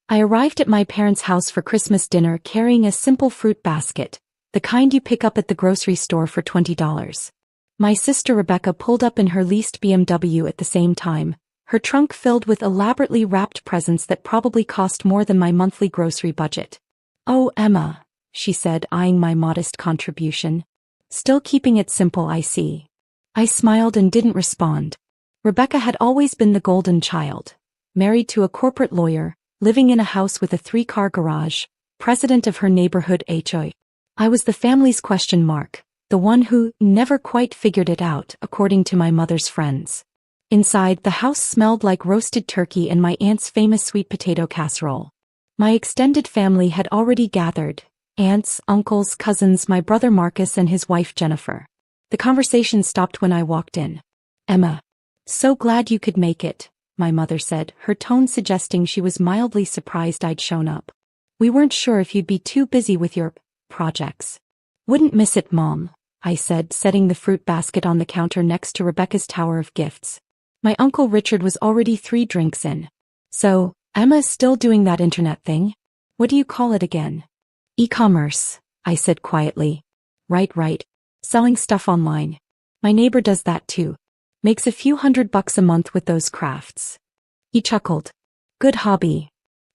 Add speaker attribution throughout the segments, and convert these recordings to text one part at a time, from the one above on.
Speaker 1: I arrived at my parents' house for Christmas dinner carrying a simple fruit basket, the kind you pick up at the grocery store for $20. My sister Rebecca pulled up in her leased BMW at the same time, her trunk filled with elaborately wrapped presents that probably cost more than my monthly grocery budget. "Oh, Emma," she said, eyeing my modest contribution. "Still keeping it simple, I see." I smiled and didn't respond. Rebecca had always been the golden child. Married to a corporate lawyer, living in a house with a 3-car garage, president of her neighborhood HOA. I was the family's question mark, the one who never quite figured it out, according to my mother's friends. Inside, the house smelled like roasted turkey and my aunt's famous sweet potato casserole. My extended family had already gathered: aunts, uncles, cousins, my brother Marcus and his wife Jennifer. The conversation stopped when I walked in. "Emma, so glad you could make it," my mother said, her tone suggesting she was mildly surprised I'd shown up. "We weren't sure if you'd be too busy with your projects." "Wouldn't miss it, Mom," I said, setting the fruit basket on the counter next to Rebecca's tower of gifts. My Uncle Richard was already 3 drinks in. "So, Emma is still doing that internet thing? What do you call it again?" "E-commerce," I said quietly. Right. Selling stuff online. My neighbor does that too. Makes a few $100 a month with those crafts." He chuckled. "Good hobby."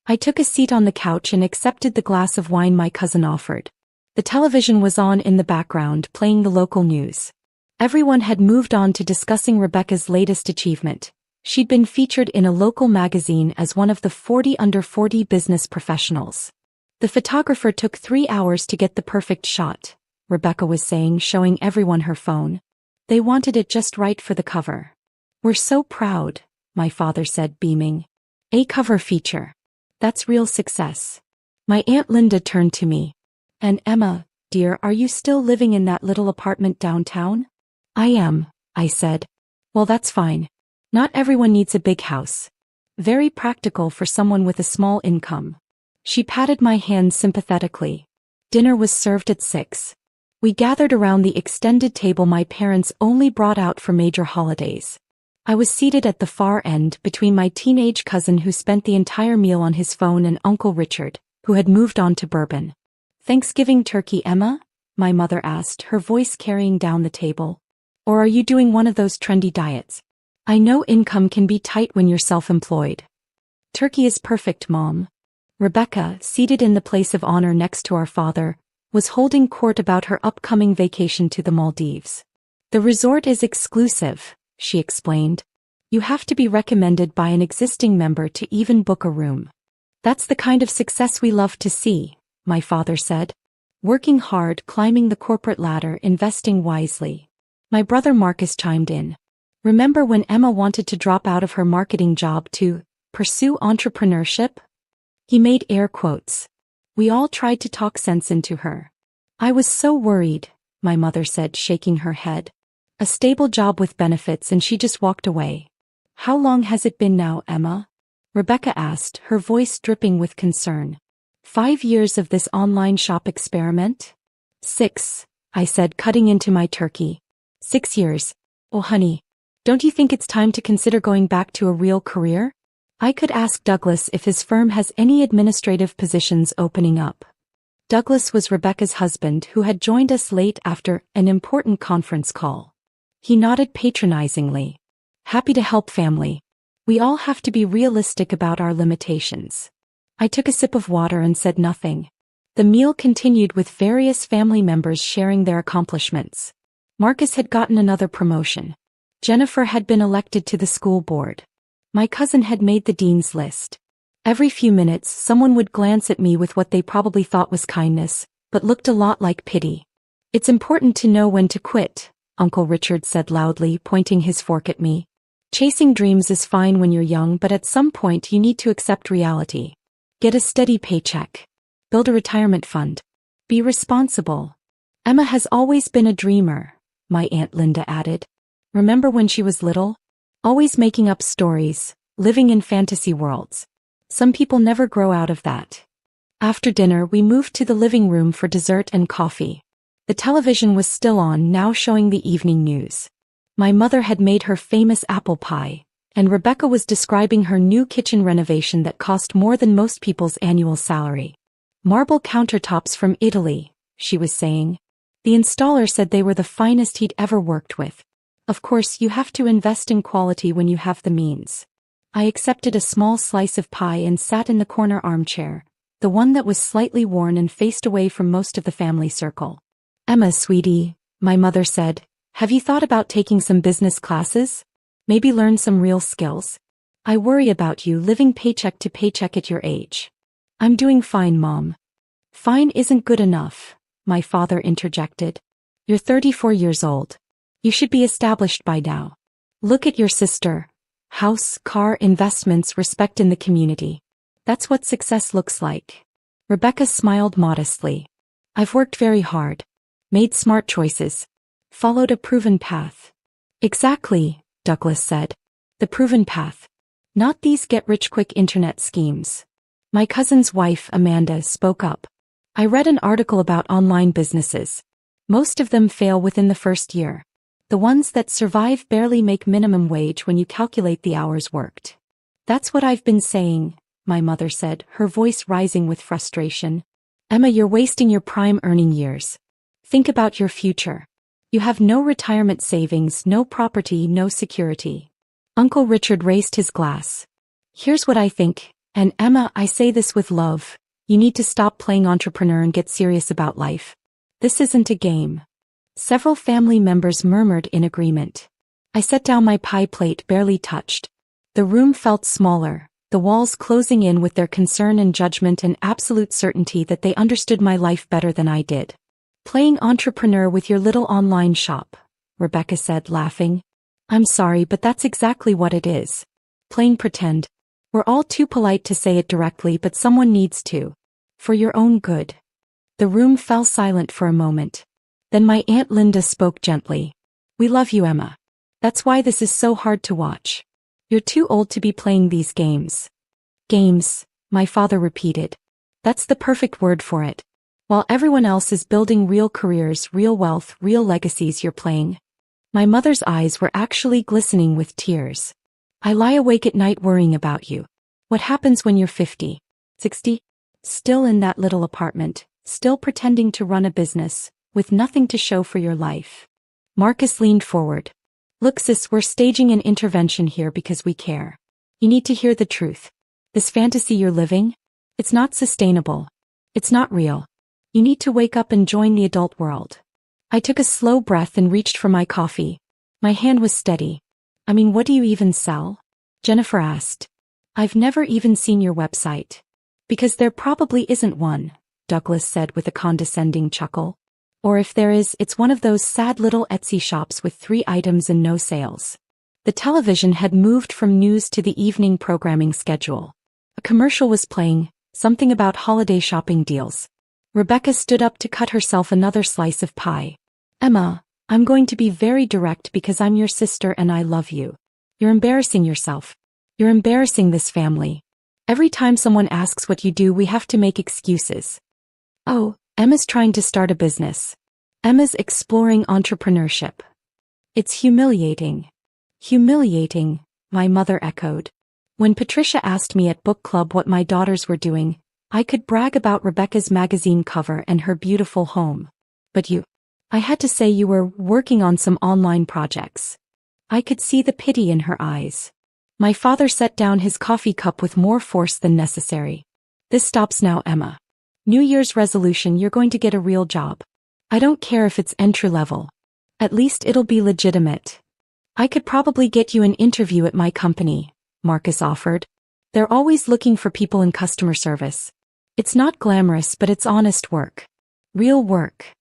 Speaker 1: I took a seat on the couch and accepted the glass of wine my cousin offered. The television was on in the background, playing the local news. Everyone had moved on to discussing Rebecca's latest achievement. She'd been featured in a local magazine as one of the 40 under 40 business professionals. "The photographer took 3 hours to get the perfect shot," Rebecca was saying, showing everyone her phone. "They wanted it just right for the cover." "We're so proud," my father said, beaming. "A cover feature. That's real success." My Aunt Linda turned to me. "And Emma, dear, are you still living in that little apartment downtown?" "I am," I said. "Well, that's fine. Not everyone needs a big house. Very practical for someone with a small income." She patted my hand sympathetically. Dinner was served at 6. We gathered around the extended table my parents only brought out for major holidays. I was seated at the far end between my teenage cousin who spent the entire meal on his phone and Uncle Richard, who had moved on to bourbon. "Thanksgiving turkey, Emma?" my mother asked, her voice carrying down the table. "Or are you doing one of those trendy diets? I know income can be tight when you're self-employed." "Turkey is perfect, Mom." Rebecca, seated in the place of honor next to our father, was holding court about her upcoming vacation to the Maldives. "The resort is exclusive," she explained. "You have to be recommended by an existing member to even book a room." "That's the kind of success we love to see," my father said. "Working hard, climbing the corporate ladder, investing wisely." My brother Marcus chimed in. "Remember when Emma wanted to drop out of her marketing job to pursue entrepreneurship?" He made air quotes. "We all tried to talk sense into her." "I was so worried," my mother said, shaking her head. "A stable job with benefits and she just walked away." "How long has it been now, Emma?" Rebecca asked, her voice dripping with concern. 5 years of this online shop experiment?" 6, I said, cutting into my turkey. 6 years. "Oh honey, don't you think it's time to consider going back to a real career? I could ask Douglas if his firm has any administrative positions opening up." Douglas was Rebecca's husband who had joined us late after an important conference call. He nodded patronizingly. "Happy to help, family. We all have to be realistic about our limitations." I took a sip of water and said nothing. The meal continued with various family members sharing their accomplishments. Marcus had gotten another promotion. Jennifer had been elected to the school board. My cousin had made the dean's list. Every few minutes, someone would glance at me with what they probably thought was kindness, but looked a lot like pity. "It's important to know when to quit," Uncle Richard said loudly, pointing his fork at me. "Chasing dreams is fine when you're young, but at some point you need to accept reality. Get a steady paycheck. Build a retirement fund. Be responsible." "Emma has always been a dreamer," my Aunt Linda added. "Remember when she was little? Always making up stories, living in fantasy worlds. Some people never grow out of that." After dinner, we moved to the living room for dessert and coffee. The television was still on, now showing the evening news. My mother had made her famous apple pie, And Rebecca was describing her new kitchen renovation that cost more than most people's annual salary. Marble countertops from Italy, she was saying. The installer said they were the finest he'd ever worked with. Of course, you have to invest in quality when you have the means. I accepted a small slice of pie and sat in the corner armchair, the one that was slightly worn and faced away from most of the family circle. Emma, sweetie, my mother said, have you thought about taking some business classes? Maybe learn some real skills? I worry about you living paycheck to paycheck at your age. I'm doing fine, Mom. Fine isn't good enough, my father interjected. You're 34 years old. You should be established by now. Look at your sister. House, car, investments, respect in the community. That's what success looks like. Rebecca smiled modestly. I've worked very hard. Made smart choices. Followed a proven path. Exactly, Douglas said. The proven path. Not these get-rich-quick internet schemes. My cousin's wife, Amanda, spoke up. I read an article about online businesses. Most of them fail within the first year. The ones that survive barely make minimum wage when you calculate the hours worked. That's what I've been saying, my mother said, her voice rising with frustration. Emma, you're wasting your prime earning years. Think about your future. You have no retirement savings, no property, no security. Uncle Richard raised his glass. Here's what I think, and Emma, I say this with love. You need to stop playing entrepreneur and get serious about life. This isn't a game. Several family members murmured in agreement. I set down my pie plate, barely touched. The room felt smaller, the walls closing in with their concern and judgment and absolute certainty that they understood my life better than I did. Playing entrepreneur with your little online shop, Rebecca said, laughing. I'm sorry, but that's exactly what it is. Playing pretend. We're all too polite to say it directly, but someone needs to. For your own good. The room fell silent for a moment. Then my Aunt Linda spoke gently. We love you, Emma. That's why this is so hard to watch. You're too old to be playing these games. Games, my father repeated. That's the perfect word for it. While everyone else is building real careers, real wealth, real legacies, you're playing. My mother's eyes were actually glistening with tears. I lie awake at night worrying about you. What happens when you're 50, 60? Still in that little apartment, still pretending to run a business, with nothing to show for your life. Marcus leaned forward. Look, sis, we're staging an intervention here because we care. You need to hear the truth. This fantasy you're living? It's not sustainable. It's not real. You need to wake up and join the adult world. I took a slow breath and reached for my coffee. My hand was steady. I mean, what do you even sell? Jennifer asked. I've never even seen your website. Because there probably isn't one, Douglas said with a condescending chuckle. Or if there is, it's one of those sad little Etsy shops with 3 items and no sales. The television had moved from news to the evening programming schedule. A commercial was playing, something about holiday shopping deals. Rebecca stood up to cut herself another slice of pie. Emma, I'm going to be very direct because I'm your sister and I love you. You're embarrassing yourself. You're embarrassing this family. Every time someone asks what you do, we have to make excuses. Oh, Emma's trying to start a business. Emma's exploring entrepreneurship. It's humiliating. Humiliating, my mother echoed. When Patricia asked me at book club what my daughters were doing, I could brag about Rebecca's magazine cover and her beautiful home. But I had to say you were working on some online projects. I could see the pity in her eyes. My father set down his coffee cup with more force than necessary. This stops now, Emma. New Year's resolution, you're going to get a real job. I don't care if it's entry level. At least it'll be legitimate. I could probably get you an interview at my company, Marcus offered. They're always looking for people in customer service. It's not glamorous, but it's honest work. Real work.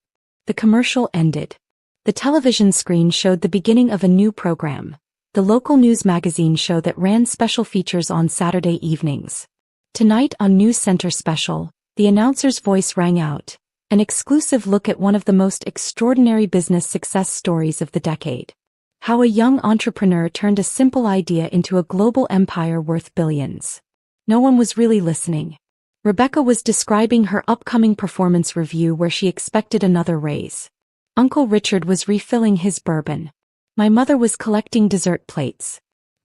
Speaker 1: The commercial ended. The television screen showed the beginning of a new program. The local news magazine show that ran special features on Saturday evenings. Tonight on News Center Special, the announcer's voice rang out, an exclusive look at one of the most extraordinary business success stories of the decade. How a young entrepreneur turned a simple idea into a global empire worth billions. No one was really listening. Rebecca was describing her upcoming performance review where she expected another raise. Uncle Richard was refilling his bourbon. My mother was collecting dessert plates.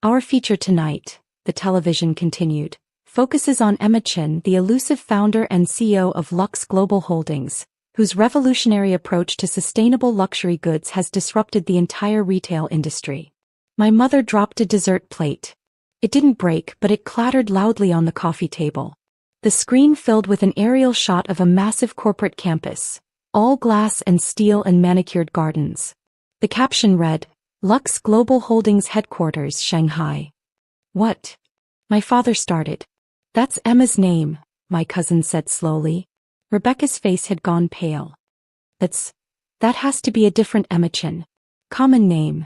Speaker 1: Our feature tonight, the television continued, focuses on Emma Chin, the elusive founder and CEO of Lux Global Holdings, whose revolutionary approach to sustainable luxury goods has disrupted the entire retail industry. My mother dropped a dessert plate. It didn't break, but it clattered loudly on the coffee table. The screen filled with an aerial shot of a massive corporate campus, all glass and steel and manicured gardens. The caption read, Lux Global Holdings Headquarters, Shanghai. What? My father started. That's Emma's name, my cousin said slowly. Rebecca's face had gone pale. That has to be a different Emma Chin. Common name.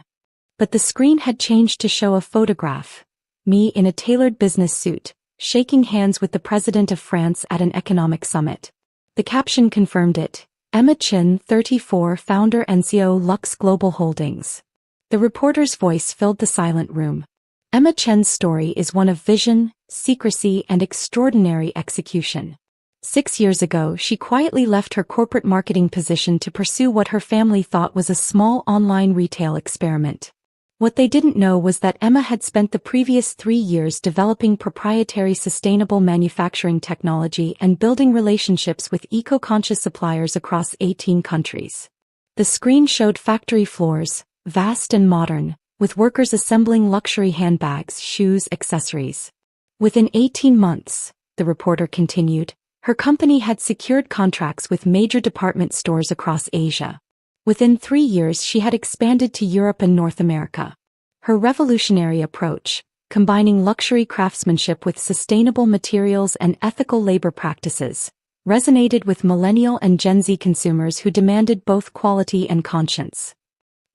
Speaker 1: But the screen had changed to show a photograph. Me in a tailored business suit, shaking hands with the president of France at an economic summit. The caption confirmed it. Emma Chin, 34, founder and CEO Lux Global Holdings. The reporter's voice filled the silent room. Emma Chin's story is one of vision, secrecy, and extraordinary execution. 6 years ago, she quietly left her corporate marketing position to pursue what her family thought was a small online retail experiment. What they didn't know was that Emma had spent the previous 3 years developing proprietary sustainable manufacturing technology and building relationships with eco-conscious suppliers across 18 countries. The screen showed factory floors, vast and modern, with workers assembling luxury handbags, shoes, accessories. Within 18 months, the reporter continued, her company had secured contracts with major department stores across Asia. Within 3 years she had expanded to Europe and North America. Her revolutionary approach, combining luxury craftsmanship with sustainable materials and ethical labor practices, resonated with millennial and Gen Z consumers who demanded both quality and conscience.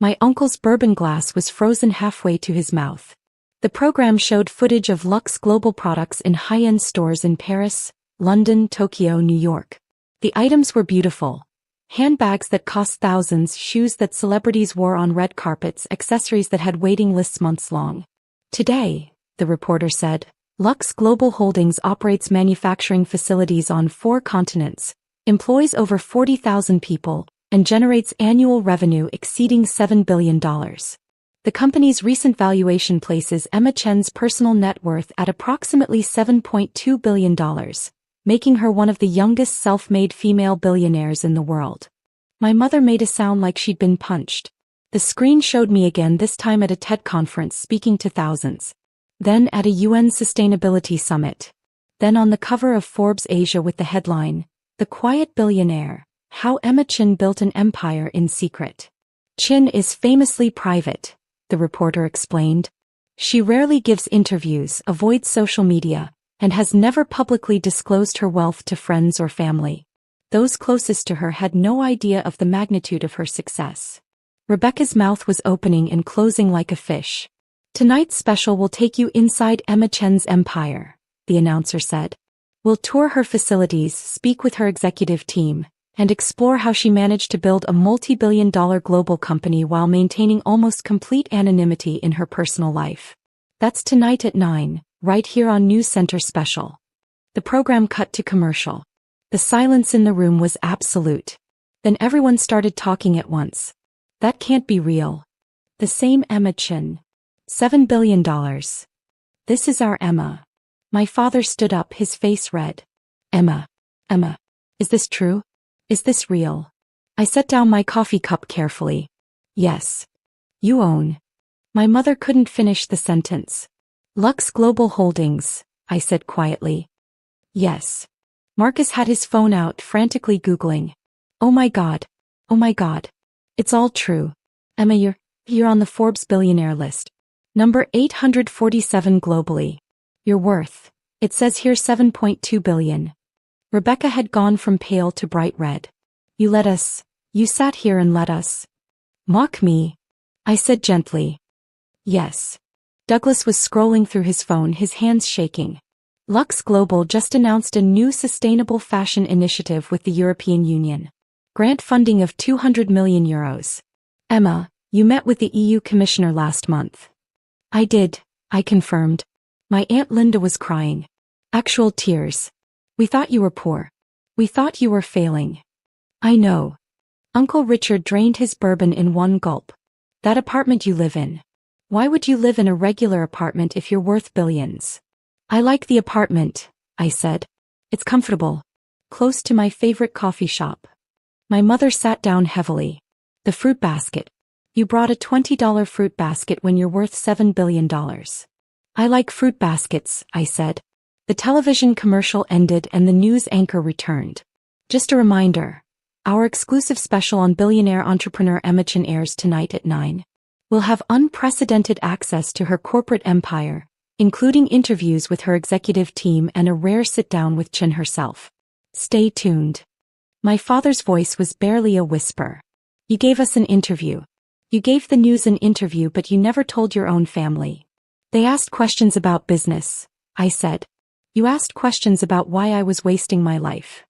Speaker 1: My uncle's bourbon glass was frozen halfway to his mouth. The program showed footage of Lux Global products in high-end stores in Paris, London, Tokyo, New York. The items were beautiful. Handbags that cost thousands, shoes that celebrities wore on red carpets, accessories that had waiting lists months long. Today, the reporter said, Lux Global Holdings operates manufacturing facilities on 4 continents, employs over 40,000 people, and generates annual revenue exceeding $7 billion. The company's recent valuation places Emma Chin's personal net worth at approximately $7.2 billion. Making her one of the youngest self-made female billionaires in the world. My mother made a sound like she'd been punched. The screen showed me again, this time at a TED conference speaking to thousands. Then at a UN Sustainability Summit. Then on the cover of Forbes Asia with the headline, The Quiet Billionaire, How Emma Chin Built an Empire in Secret. Chin is famously private, the reporter explained. She rarely gives interviews, avoids social media, and has never publicly disclosed her wealth to friends or family. Those closest to her had no idea of the magnitude of her success. Rebecca's mouth was opening and closing like a fish. Tonight's special will take you inside Emma Chin's empire, the announcer said. We'll tour her facilities, speak with her executive team, and explore how she managed to build a multi-billion-dollar global company while maintaining almost complete anonymity in her personal life. That's tonight at 9. Right here on News Center Special. The program cut to commercial. The silence in the room was absolute. Then everyone started talking at once. That can't be real. The same Emma Chin. $7 billion. This is our Emma. My father stood up, his face red. Emma. Is this true? Is this real? I set down my coffee cup carefully. Yes. You own. My mother couldn't finish the sentence. Lux Global Holdings, I said quietly. Yes. Marcus had his phone out, frantically Googling. Oh my God. It's all true. Emma, you're on the Forbes billionaire list. Number 847 globally. Your worth. It says here $7.2 billion. Rebecca had gone from pale to bright red. You sat here and let us. Mock me? I said gently. Yes. Douglas was scrolling through his phone, his hands shaking. Lux Global just announced a new sustainable fashion initiative with the European Union. Grant funding of €200 million. Emma, you met with the EU Commissioner last month. I did, I confirmed. My Aunt Linda was crying. Actual tears. We thought you were poor. We thought you were failing. I know. Uncle Richard drained his bourbon in one gulp. That apartment you live in. Why would you live in a regular apartment if you're worth billions? I like the apartment, I said. It's comfortable. Close to my favorite coffee shop. My mother sat down heavily. The fruit basket. You brought a $20 fruit basket when you're worth $7 billion. I like fruit baskets, I said. The television commercial ended and the news anchor returned. Just a reminder. Our exclusive special on billionaire entrepreneur Emma Chin airs tonight at 9. We'll have unprecedented access to her corporate empire, including interviews with her executive team and a rare sit-down with Chin herself. Stay tuned. My father's voice was barely a whisper. You gave us an interview. You gave the news an interview, but you never told your own family. They asked questions about business, I said. You asked questions about why I was wasting my life.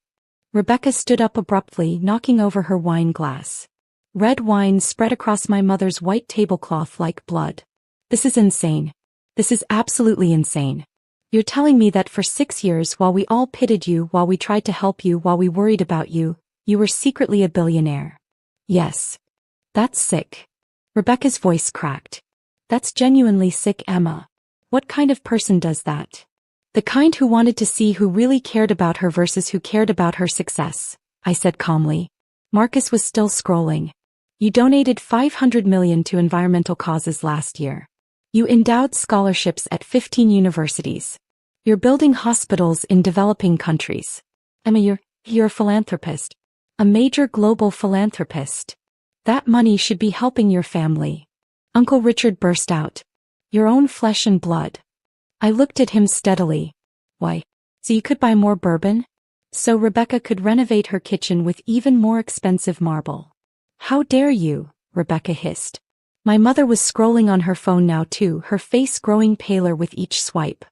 Speaker 1: Rebecca stood up abruptly, knocking over her wine glass. Red wine spread across my mother's white tablecloth like blood. This is insane. This is absolutely insane. You're telling me that for 6 years, while we all pitied you, while we tried to help you, while we worried about you, you were secretly a billionaire. Yes. That's sick. Rebecca's voice cracked. That's genuinely sick, Emma. What kind of person does that? The kind who wanted to see who really cared about her versus who cared about her success, I said calmly. Marcus was still scrolling. You donated $500 million to environmental causes last year. You endowed scholarships at 15 universities. You're building hospitals in developing countries. Emma, you're a philanthropist. A major global philanthropist. That money should be helping your family. Uncle Richard burst out. Your own flesh and blood. I looked at him steadily. Why? So you could buy more bourbon? So Rebecca could renovate her kitchen with even more expensive marble. How dare you? Rebecca hissed. My mother was scrolling on her phone now too, her face growing paler with each swipe.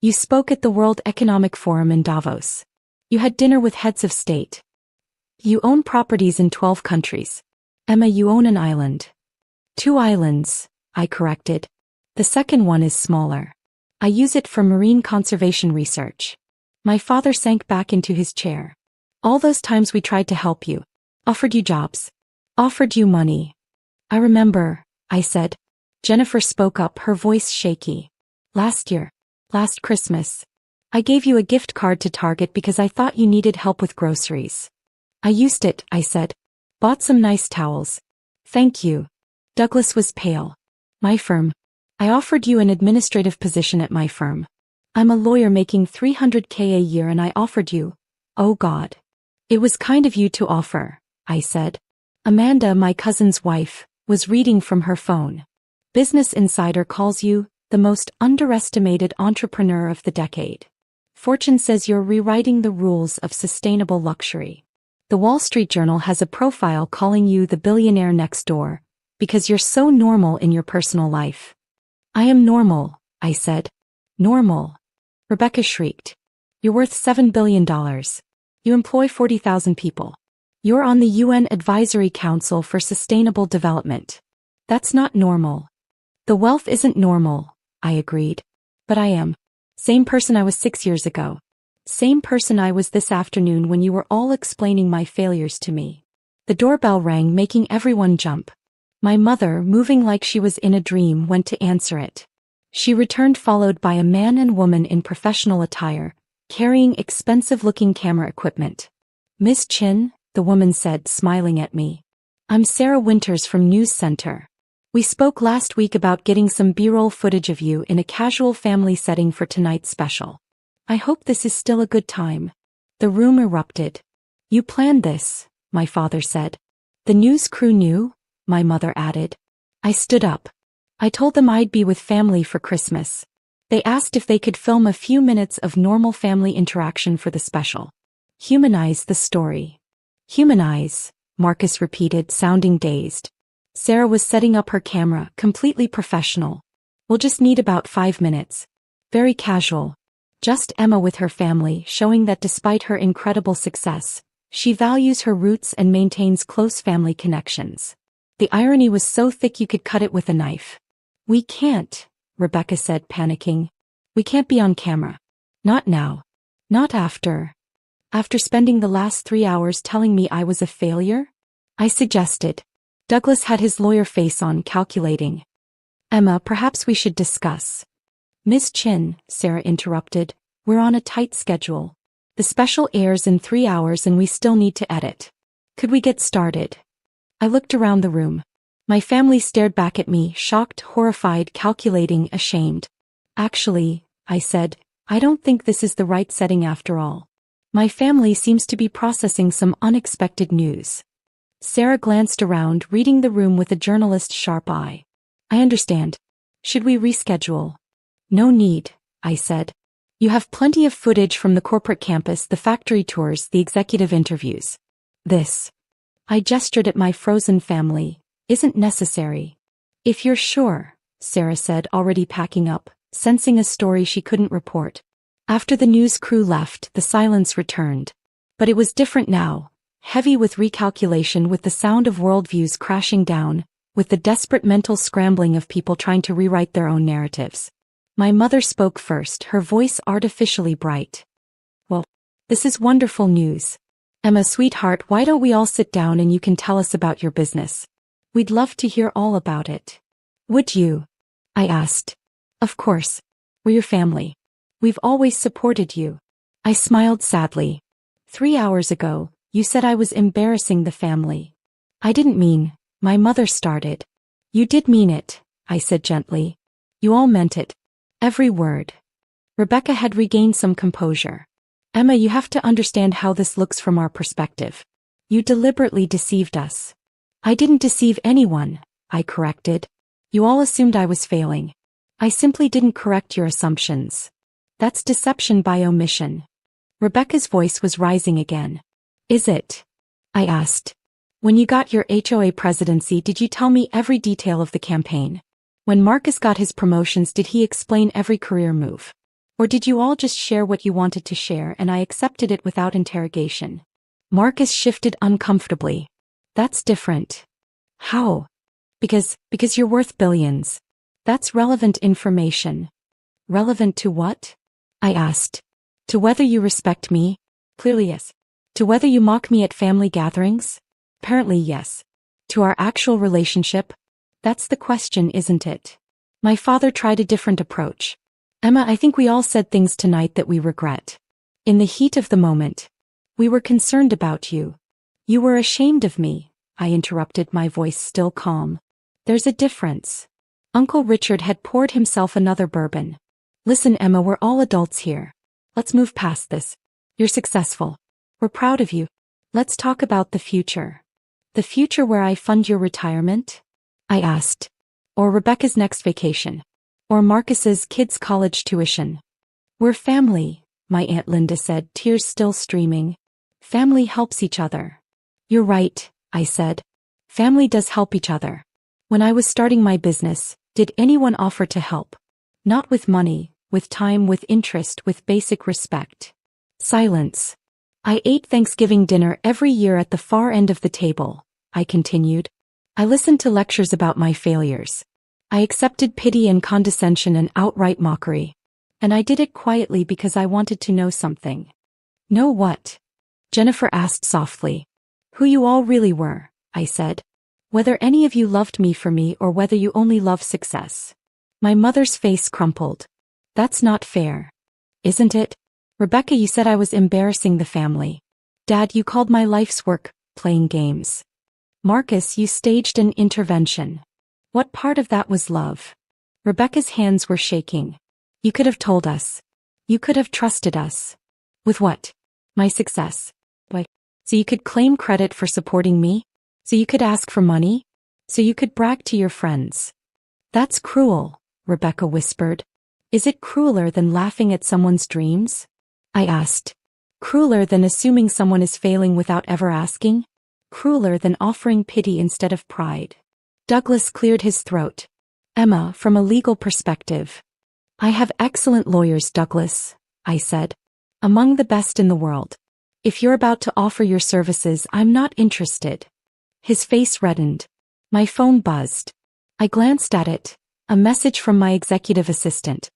Speaker 1: You spoke at the World Economic Forum in Davos. You had dinner with heads of state. You own properties in 12 countries. Emma, you own an island. 2 islands, I corrected. The second one is smaller. I use it for marine conservation research. My father sank back into his chair. All those times we tried to help you. Offered you jobs. Offered you money. I remember, I said. Jennifer spoke up, her voice shaky. Last year. Last Christmas. I gave you a gift card to Target because I thought you needed help with groceries. I used it, I said. Bought some nice towels. Thank you. Douglas was pale. My firm. I offered you an administrative position at my firm. I'm a lawyer making $300K a year and I offered you. Oh God. It was kind of you to offer, I said. Amanda, my cousin's wife, was reading from her phone. Business Insider calls you the most underestimated entrepreneur of the decade. Fortune says you're rewriting the rules of sustainable luxury. The Wall Street Journal has a profile calling you the billionaire next door, because you're so normal in your personal life. I am normal, I said. Normal. Rebecca shrieked. You're worth $7 billion. You employ 40,000 people. You're on the UN Advisory Council for Sustainable Development. That's not normal. The wealth isn't normal, I agreed. But I am. Same person I was 6 years ago. Same person I was this afternoon when you were all explaining my failures to me. The doorbell rang, making everyone jump. My mother, moving like she was in a dream, went to answer it. She returned followed by a man and woman in professional attire, carrying expensive-looking camera equipment. Miss Chin, the woman said, smiling at me. I'm Sarah Winters from News Center. We spoke last week about getting some B-roll footage of you in a casual family setting for tonight's special. I hope this is still a good time. The room erupted. You planned this, my father said. The news crew knew, my mother added. I stood up. I told them I'd be with family for Christmas. They asked if they could film a few minutes of normal family interaction for the special. Humanize the story. Humanize, Marcus repeated, sounding dazed. Sarah was setting up her camera, completely professional. We'll just need about 5 minutes. Very casual. Just Emma with her family, showing that despite her incredible success, she values her roots and maintains close family connections. The irony was so thick you could cut it with a knife. We can't, Rebecca said, panicking. We can't be on camera. Not now. Not after. After spending the last 3 hours telling me I was a failure? I suggested. Douglas had his lawyer face on, calculating. Emma, perhaps we should discuss. Miss Chin, Sarah interrupted, we're on a tight schedule. The special airs in 3 hours and we still need to edit. Could we get started? I looked around the room. My family stared back at me, shocked, horrified, calculating, ashamed. Actually, I said, I don't think this is the right setting after all. My family seems to be processing some unexpected news. Sarah glanced around, reading the room with a journalist's sharp eye. I understand. Should we reschedule? No need, I said. You have plenty of footage from the corporate campus, the factory tours, the executive interviews. This, I gestured at my frozen family, isn't necessary. If you're sure, Sarah said, already packing up, sensing a story she couldn't report. After the news crew left, the silence returned. But it was different now, heavy with recalculation, with the sound of worldviews crashing down, with the desperate mental scrambling of people trying to rewrite their own narratives. My mother spoke first, her voice artificially bright. Well, this is wonderful news. Emma, sweetheart, why don't we all sit down and you can tell us about your business? We'd love to hear all about it. Would you? I asked. Of course. We're your family. We've always supported you. I smiled sadly. 3 hours ago, you said I was embarrassing the family. I didn't mean, my mother started. You did mean it, I said gently. You all meant it. Every word. Rebecca had regained some composure. Emma, you have to understand how this looks from our perspective. You deliberately deceived us. I didn't deceive anyone, I corrected. You all assumed I was failing. I simply didn't correct your assumptions. That's deception by omission. Rebecca's voice was rising again. Is it? I asked. When you got your HOA presidency, did you tell me every detail of the campaign? When Marcus got his promotions, did he explain every career move? Or did you all just share what you wanted to share and I accepted it without interrogation? Marcus shifted uncomfortably. That's different. How? Because you're worth billions. That's relevant information. Relevant to what? I asked. To whether you respect me? Clearly yes. To whether you mock me at family gatherings? Apparently yes. To our actual relationship? That's the question, isn't it? My father tried a different approach. Emma, I think we all said things tonight that we regret. In the heat of the moment. We were concerned about you. You were ashamed of me, I interrupted, my voice still calm. There's a difference. Uncle Richard had poured himself another bourbon. Listen, Emma, we're all adults here. Let's move past this. You're successful. We're proud of you. Let's talk about the future. The future where I fund your retirement? I asked. Or Rebecca's next vacation. Or Marcus's kids' college tuition. We're family, my Aunt Linda said, tears still streaming. Family helps each other. You're right, I said. Family does help each other. When I was starting my business, did anyone offer to help? Not with money, with time, with interest, with basic respect. Silence. I ate Thanksgiving dinner every year at the far end of the table, I continued. I listened to lectures about my failures. I accepted pity and condescension and outright mockery. And I did it quietly because I wanted to know something. Know what? Jennifer asked softly. Who you all really were, I said. Whether any of you loved me for me or whether you only love success. My mother's face crumpled. That's not fair. Isn't it? Rebecca, you said I was embarrassing the family. Dad, you called my life's work playing games. Marcus, you staged an intervention. What part of that was love? Rebecca's hands were shaking. You could have told us. You could have trusted us. With what? My success. Why? So you could claim credit for supporting me? So you could ask for money? So you could brag to your friends? That's cruel, Rebecca whispered. Is it crueler than laughing at someone's dreams? I asked. Crueler than assuming someone is failing without ever asking? Crueler than offering pity instead of pride? Douglas cleared his throat. Emma, from a legal perspective. I have excellent lawyers, Douglas, I said. Among the best in the world. If you're about to offer your services, I'm not interested. His face reddened. My phone buzzed. I glanced at it. A message from my executive assistant.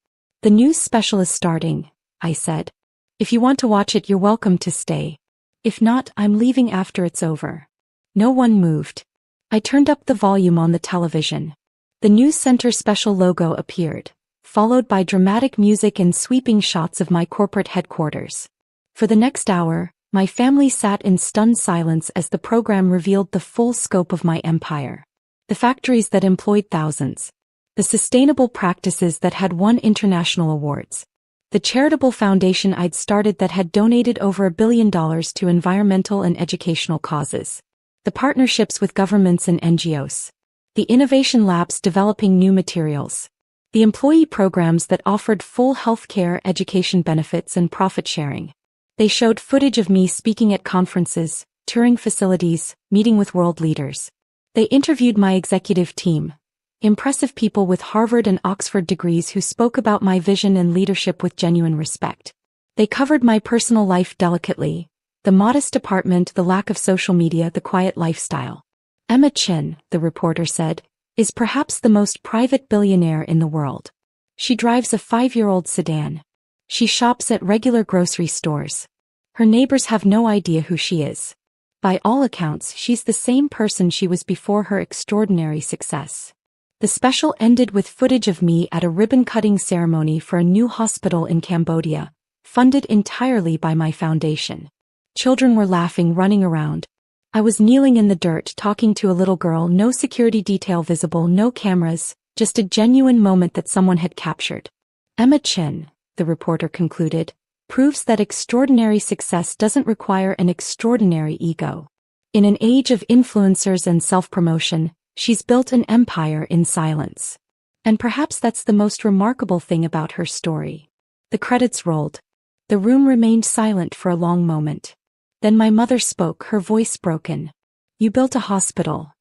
Speaker 1: The news special is starting, I said. If you want to watch it, you're welcome to stay. If not, I'm leaving after it's over. No one moved. I turned up the volume on the television. The news center special logo appeared, followed by dramatic music and sweeping shots of my corporate headquarters. For the next hour, my family sat in stunned silence as the program revealed the full scope of my empire. The factories that employed thousands. The sustainable practices that had won international awards. The charitable foundation I'd started that had donated over $1 billion to environmental and educational causes. The partnerships with governments and NGOs. The innovation labs developing new materials. The employee programs that offered full healthcare, education benefits, and profit sharing. They showed footage of me speaking at conferences, touring facilities, meeting with world leaders. They interviewed my executive team. Impressive people with Harvard and Oxford degrees who spoke about my vision and leadership with genuine respect. They covered my personal life delicately. The modest apartment, the lack of social media, the quiet lifestyle. Emma Chin, the reporter said, is perhaps the most private billionaire in the world. She drives a 5-year-old sedan. She shops at regular grocery stores. Her neighbors have no idea who she is. By all accounts, she's the same person she was before her extraordinary success. The special ended with footage of me at a ribbon-cutting ceremony for a new hospital in Cambodia, funded entirely by my foundation. Children were laughing, running around. I was kneeling in the dirt talking to a little girl, no security detail visible, no cameras, just a genuine moment that someone had captured. Emma Chin, the reporter concluded, proves that extraordinary success doesn't require an extraordinary ego. In an age of influencers and self-promotion, she's built an empire in silence. And perhaps that's the most remarkable thing about her story. The credits rolled. The room remained silent for a long moment. Then my mother spoke, her voice broken. You built a hospital.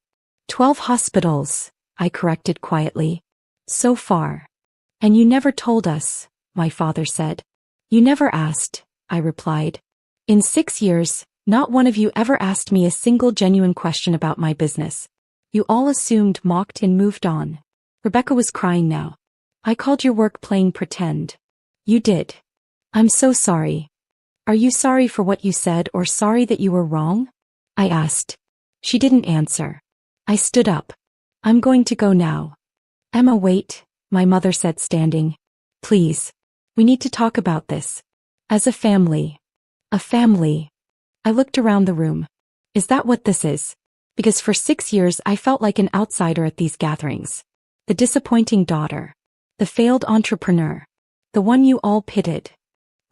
Speaker 1: 12 hospitals, I corrected quietly. So far. And you never told us, my father said. You never asked, I replied. In 6 years, not one of you ever asked me a single genuine question about my business. You all assumed, mocked, and moved on. Rebecca was crying now. I called your work playing pretend. You did. I'm so sorry. Are you sorry for what you said or sorry that you were wrong? I asked. She didn't answer. I stood up. I'm going to go now. Emma, wait, my mother said, standing. Please. We need to talk about this. As a family. A family. I looked around the room. Is that what this is? Because for 6 years I felt like an outsider at these gatherings. The disappointing daughter. The failed entrepreneur. The one you all pitied.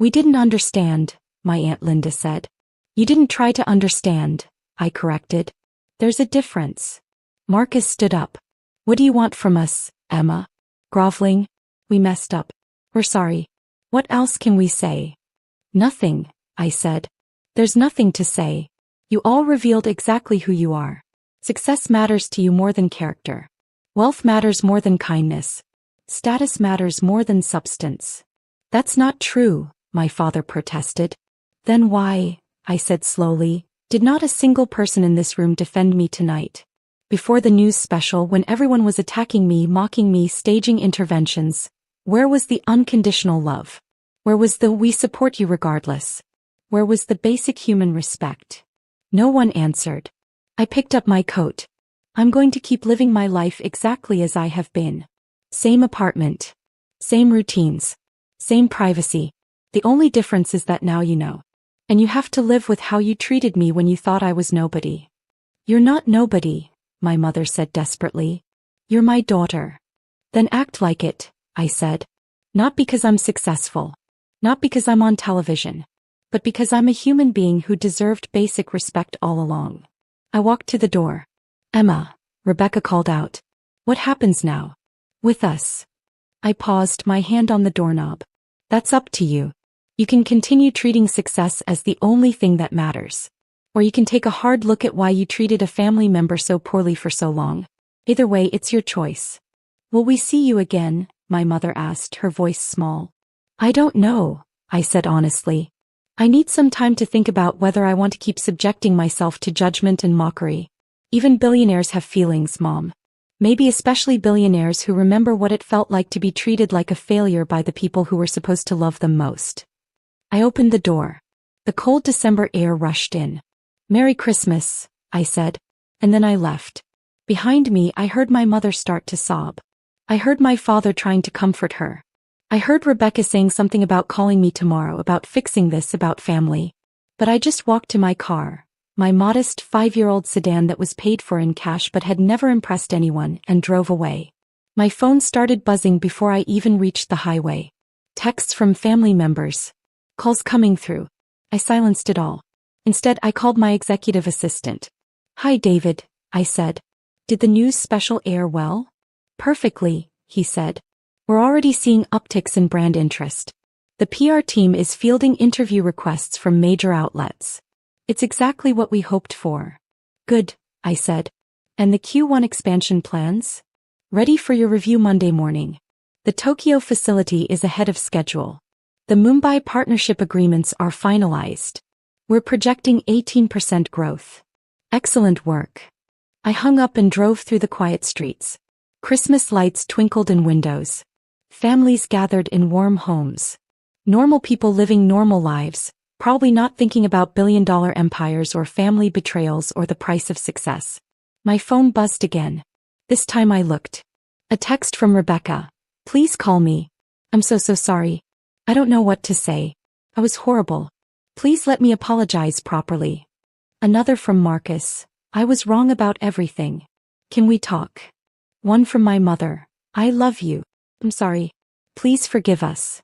Speaker 1: We didn't understand, my Aunt Linda said. You didn't try to understand, I corrected. There's a difference. Marcus stood up. What do you want from us, Emma? Groveling. We messed up. We're sorry. What else can we say? Nothing, I said. There's nothing to say. You all revealed exactly who you are. Success matters to you more than character. Wealth matters more than kindness. Status matters more than substance. That's not true, my father protested. Then why, I said slowly, did not a single person in this room defend me tonight? Before the news special, when everyone was attacking me, mocking me, staging interventions, where was the unconditional love? Where was the "we support you regardless"? Where was the basic human respect? No one answered. I picked up my coat. I'm going to keep living my life exactly as I have been. Same apartment. Same routines. Same privacy. The only difference is that now you know. And you have to live with how you treated me when you thought I was nobody. You're not nobody, my mother said desperately. You're my daughter. Then act like it, I said. Not because I'm successful. Not because I'm on television. But because I'm a human being who deserved basic respect all along. I walked to the door. Emma, Rebecca called out. What happens now? With us. I paused, my hand on the doorknob. That's up to you. You can continue treating success as the only thing that matters. Or you can take a hard look at why you treated a family member so poorly for so long. Either way, it's your choice. Will we see you again? My mother asked, her voice small. I don't know, I said honestly. I need some time to think about whether I want to keep subjecting myself to judgment and mockery. Even billionaires have feelings, Mom. Maybe especially billionaires who remember what it felt like to be treated like a failure by the people who were supposed to love them most. I opened the door. The cold December air rushed in. Merry Christmas, I said, and then I left. Behind me, I heard my mother start to sob. I heard my father trying to comfort her. I heard Rebecca saying something about calling me tomorrow, about fixing this, about family. But I just walked to my car, my modest 5-year-old sedan that was paid for in cash but had never impressed anyone, and drove away. My phone started buzzing before I even reached the highway. Texts from family members. Calls coming through. I silenced it all. Instead, I called my executive assistant. "Hi, David," I said. "Did the news special air well?" "Perfectly," he said. "We're already seeing upticks in brand interest. The PR team is fielding interview requests from major outlets. It's exactly what we hoped for." "Good," I said. "And the Q1 expansion plans?" "Ready for your review Monday morning. The Tokyo facility is ahead of schedule. The Mumbai partnership agreements are finalized. We're projecting 18% growth." "Excellent work." I hung up and drove through the quiet streets. Christmas lights twinkled in windows. Families gathered in warm homes. Normal people living normal lives, probably not thinking about billion-dollar empires or family betrayals or the price of success. My phone buzzed again. This time I looked. A text from Rebecca. "Please call me. I'm so sorry. I don't know what to say. I was horrible. Please let me apologize properly." Another from Marcus. "I was wrong about everything. Can we talk?" One from my mother. "I love you. I'm sorry. Please forgive us."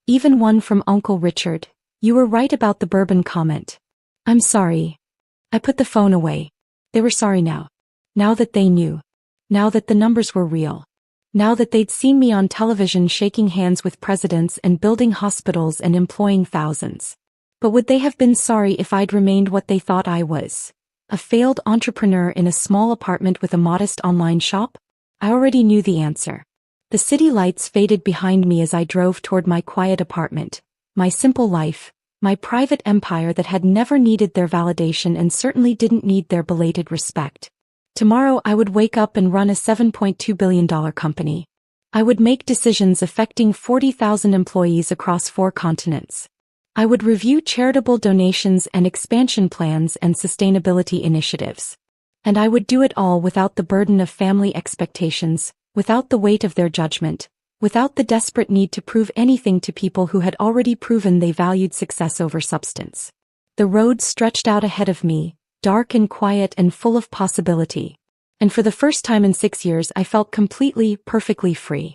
Speaker 1: Even one from Uncle Richard. "You were right about the bourbon comment. I'm sorry." I put the phone away. They were sorry now. Now that they knew. Now that the numbers were real. Now that they'd seen me on television shaking hands with presidents and building hospitals and employing thousands. But would they have been sorry if I'd remained what they thought I was? A failed entrepreneur in a small apartment with a modest online shop? I already knew the answer. The city lights faded behind me as I drove toward my quiet apartment, my simple life, my private empire that had never needed their validation and certainly didn't need their belated respect. Tomorrow I would wake up and run a $7.2 billion company. I would make decisions affecting 40,000 employees across 4 continents. I would review charitable donations and expansion plans and sustainability initiatives. And I would do it all without the burden of family expectations, without the weight of their judgment, without the desperate need to prove anything to people who had already proven they valued success over substance. The road stretched out ahead of me, dark and quiet and full of possibility. And for the first time in 6 years I felt completely, perfectly free.